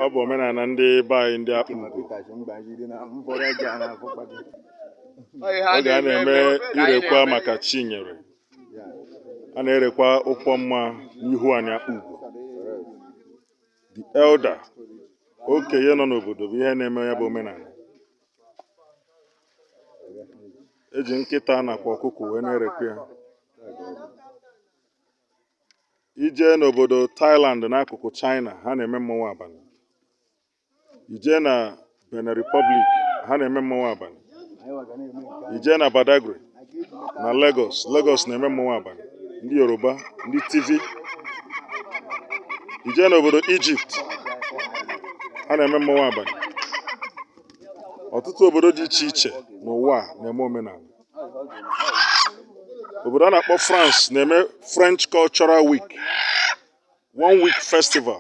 Ọ bụ omenala ndị be anyị ndị Akpugo. Oge a na-eme irekwa maka Chinyere, a na-erekwa ụkwụ mma n'ihu anyị Akpugo. The elder, okenye nọ n'obodo bụ ihe na-eme ya bụ omenala. Eji nkịta nakwa ọkụkọ wee na-erekwa ya. Ije n'obodo Thailand n'akụkụ China, ha na-eme mmọnwụ abalị. Ije na Benin Republic, ha na-eme mmọnwụ abalị. Ije na Badagry na Lagos na-eme mmọnwụ abalị. Ndị Yoruba, ndị TV. Ije n'obodo Egypt, ha na-eme mmọnwụ abalị. Ọtụtụ obodo dị iche iche n'ụwa na-eme omenala. Obodo a na-akpọ France na-eme French Cultural Week, 1 week festival.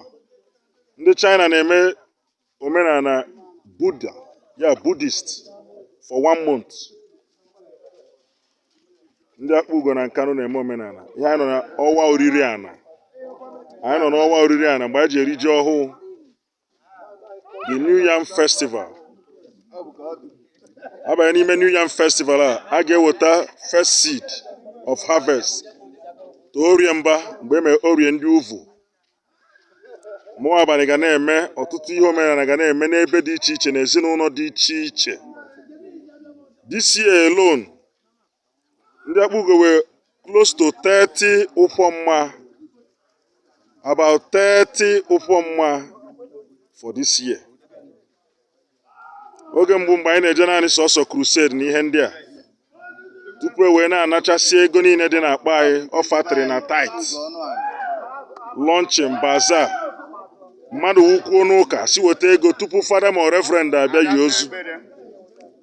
Ndị China na-eme omenala Buddha, ya Buddhist, for 1 month. Ndị Akpugo na Nkanu na-eme omenala. Ihe anyị nọ n'ọnwa oriri ana. Anyị nọ n'ọnwa oriri ana mgbe a ji eri ji ọhụụ. The New Yam Festival. Abanye n'ime New Yam Festival a ga-eweta first seed of harvest to orie mba mgbe eme orie ndị uvu. Mmụọ abalị ga na-eme ọtụtụ ihe omenala ga na-eme n'ebe dị iche iche na ezinụlọ dị iche iche. This year alone, ndị Akpugo were close to 30 ụkwụ about 30 ụkwụ for this year. Oge mbụ mgbe anyị na-eje naanị sọsọ crusade na ihe ndị a, tupu e wee na-anachasị ego niile dị n'akpa anyị, ọfatịrị na tithe, launching, bazaar, mmadụ wukwuo n'ụka si weta ego tupu fada ma reverend abịa yi ozu.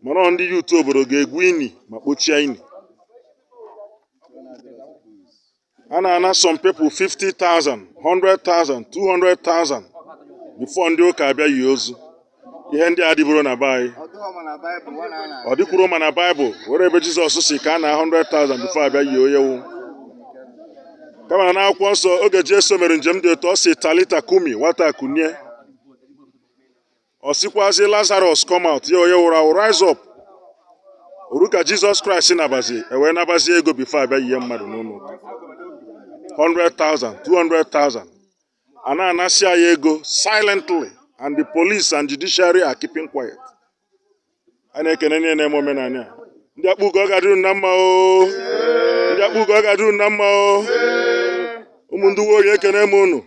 Mana ndị youth obodo ga-egwu ini ma kpochie ini. A na-ana some people 50,000, 100,000, 200,000 before ndị ụka abịa yi ozu. Ihe ndị adịburo na be anyị. Ọ dịkwuru ma na Bible, were ebe Jizọs si ka a na 100,000 before abịa yi onyewu. Kama na akwụkwọ nsọ oge Jesu mere njem dị otu, ọ si Talita Kumi, nwata kunie. Ọ sikwazi Lazarus come out, ya onye wụrụ awụ rise up. Oru ka Jizọs Kraịst nabazi, wee nabazi ego before abịa yie mmadụ n'ụlọ. 100,000, 200,000. A na-anasị anyị ego silently, and the police and judiciary are keeping quiet. A na-ekene niile na-eme omenala a. Ndị Akpugo ọ ga-adịru na mma o. Ndị Akpugo ọ ga-adịru na mma o. Ụmụ ndị uwe ojii ekene m unu.